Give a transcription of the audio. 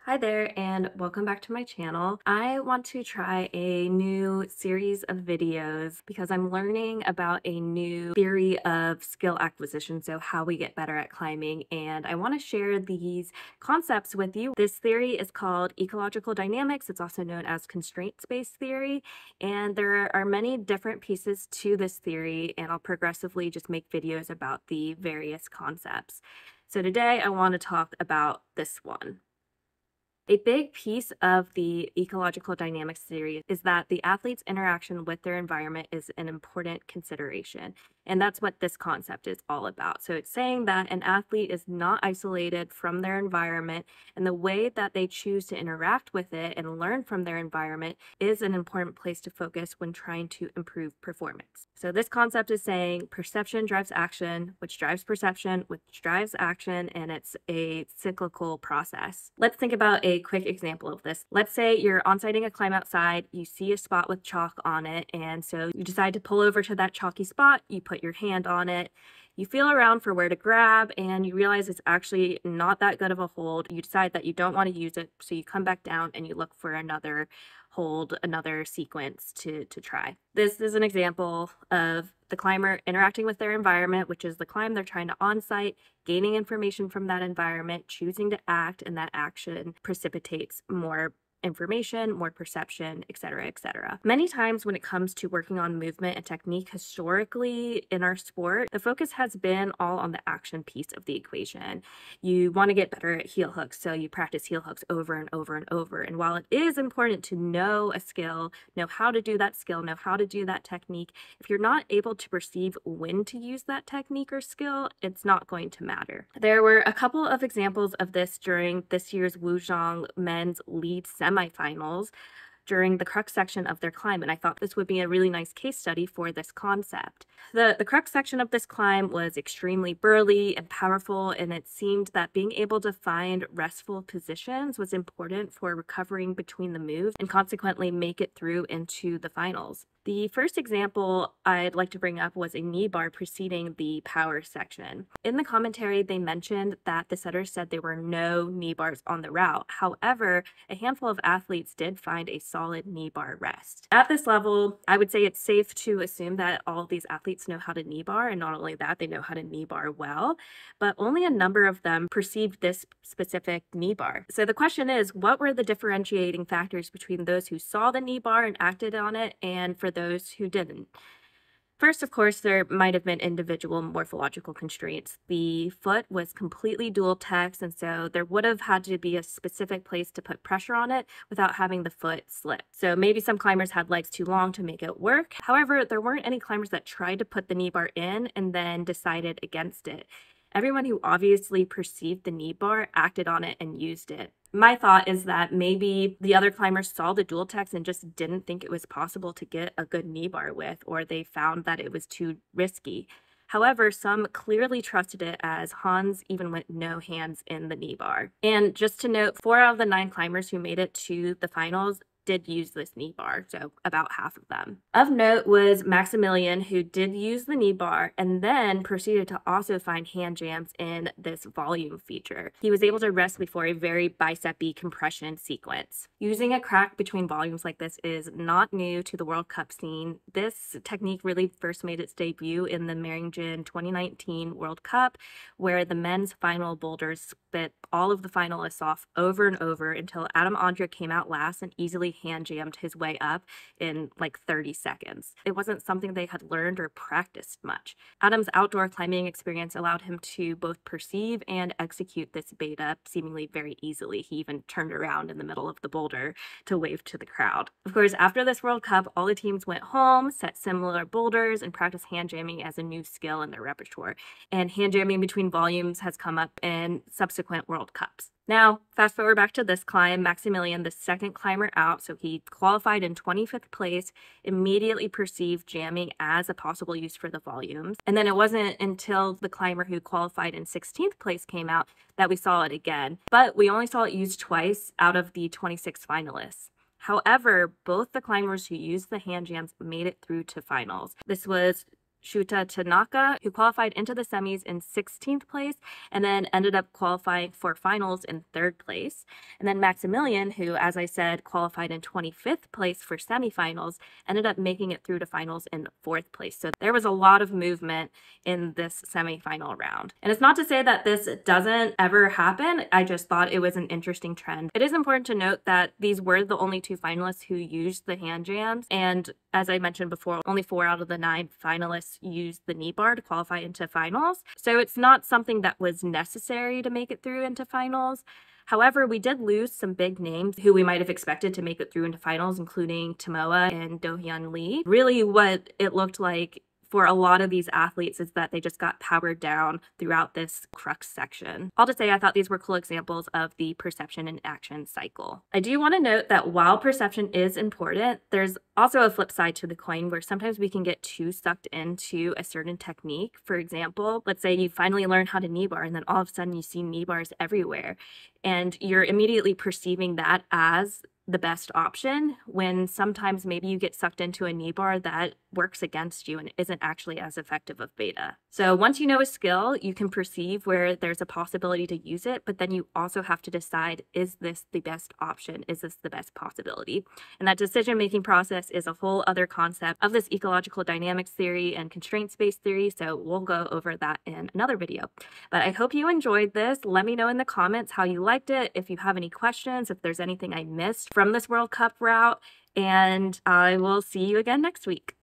Hi there, and welcome back to my channel. I want to try a new series of videos because I'm learning about a new theory of skill acquisition, so how we get better at climbing, and I want to share these concepts with you. This theory is called ecological dynamics. It's also known as constraint-based theory, and there are many different pieces to this theory, and I'll progressively just make videos about the various concepts. So today I want to talk about this one. A big piece of the ecological dynamics theory is that the athlete's interaction with their environment is an important consideration. And that's what this concept is all about. So it's saying that an athlete is not isolated from their environment, and the way that they choose to interact with it and learn from their environment is an important place to focus when trying to improve performance. So this concept is saying perception drives action, which drives perception, which drives action, and it's a cyclical process. Let's think about a quick example of this. Let's say you're on-siting a climb outside, you see a spot with chalk on it, and so you decide to pull over to that chalky spot, you put your hand on it, you feel around for where to grab, and you realize it's actually not that good of a hold. You decide that you don't want to use it, so you come back down and you look for another hold, another sequence to try. This is an example of the climber interacting with their environment, which is the climb they're trying to on-site, gaining information from that environment, choosing to act, and that action precipitates more information, more perception, etc., etc. Many times when it comes to working on movement and technique historically in our sport, the focus has been all on the action piece of the equation. You want to get better at heel hooks, so you practice heel hooks over and over and over. And while it is important to know a skill, know how to do that skill, know how to do that technique, if you're not able to perceive when to use that technique or skill, it's not going to matter. There were a couple of examples of this during this year's Wujiang men's lead semifinals during the crux section of their climb, and I thought this would be a really nice case study for this concept. The crux section of this climb was extremely burly and powerful, and it seemed that being able to find restful positions was important for recovering between the moves and consequently make it through into the finals. The first example I'd like to bring up was a knee bar preceding the power section. In the commentary, they mentioned that the setters said there were no knee bars on the route. However, a handful of athletes did find a solid knee bar rest. At this level, I would say it's safe to assume that all of these athletes know how to knee bar, and not only that, they know how to knee bar well, but only a number of them perceived this specific knee bar. So the question is, what were the differentiating factors between those who saw the knee bar and acted on it, and for those who didn't? First, of course, there might have been individual morphological constraints. The foot was completely dual text, and so there would have had to be a specific place to put pressure on it without having the foot slip. So maybe some climbers had legs too long to make it work. However, there weren't any climbers that tried to put the knee bar in and then decided against it. Everyone who obviously perceived the knee bar acted on it and used it. My thought is that maybe the other climbers saw the dual text and just didn't think it was possible to get a good knee bar with, or they found that it was too risky. However, some clearly trusted it, as Hans even went no hands in the knee bar. And just to note, 4 out of the 9 climbers who made it to the finals did use this knee bar, so about half of them. Of note was Maximilian, who did use the knee bar and then proceeded to also find hand jams in this volume feature. He was able to rest before a very bicep-y compression sequence. Using a crack between volumes like this is not new to the World Cup scene. This technique really first made its debut in the Meiringen 2019 World Cup, where the men's final boulders spit all of the finalists off over and over until Adam Ondra came out last and easily hand jammed his way up in like 30 seconds. It wasn't something they had learned or practiced much. Adam's outdoor climbing experience allowed him to both perceive and execute this beta seemingly very easily. He even turned around in the middle of the boulder to wave to the crowd. Of course, after this World Cup, all the teams went home, set similar boulders, and practiced hand jamming as a new skill in their repertoire. And hand jamming between volumes has come up in subsequent World Cups. Now, fast forward back to this climb, Maximilian, the second climber out, so he qualified in 25th place, immediately perceived jamming as a possible use for the volumes. And then it wasn't until the climber who qualified in 16th place came out that we saw it again. But we only saw it used twice out of the 26 finalists. However, both the climbers who used the hand jams made it through to finals. This was Shuta Tanaka, who qualified into the semis in 16th place and then ended up qualifying for finals in 3rd place. And then Maximilian, who, as I said, qualified in 25th place for semifinals, ended up making it through to finals in 4th place. So there was a lot of movement in this semifinal round. And it's not to say that this doesn't ever happen. I just thought it was an interesting trend. It is important to note that these were the only 2 finalists who used the hand jams. And as I mentioned before, only 4 out of the 9 finalists used the knee bar to qualify into finals. So it's not something that was necessary to make it through into finals. However, we did lose some big names who we might have expected to make it through into finals, including Tomoa and Do-hyun Lee. Really what it looked like for a lot of these athletes is that they just got powered down throughout this crux section. All to say, I thought these were cool examples of the perception and action cycle. I do want to note that while perception is important, there's also a flip side to the coin where sometimes we can get too sucked into a certain technique. For example, let's say you finally learn how to knee bar and then all of a sudden you see knee bars everywhere and you're immediately perceiving that as the best option, when sometimes maybe you get sucked into a knee bar that works against you and isn't actually as effective of beta. So once you know a skill, you can perceive where there's a possibility to use it, but then you also have to decide, is this the best option? Is this the best possibility? And that decision-making process is a whole other concept of this ecological dynamics theory and constraint-based theory, so we'll go over that in another video. But I hope you enjoyed this. Let me know in the comments how you liked it, if you have any questions, if there's anything I missed from this World Cup route, and I will see you again next week.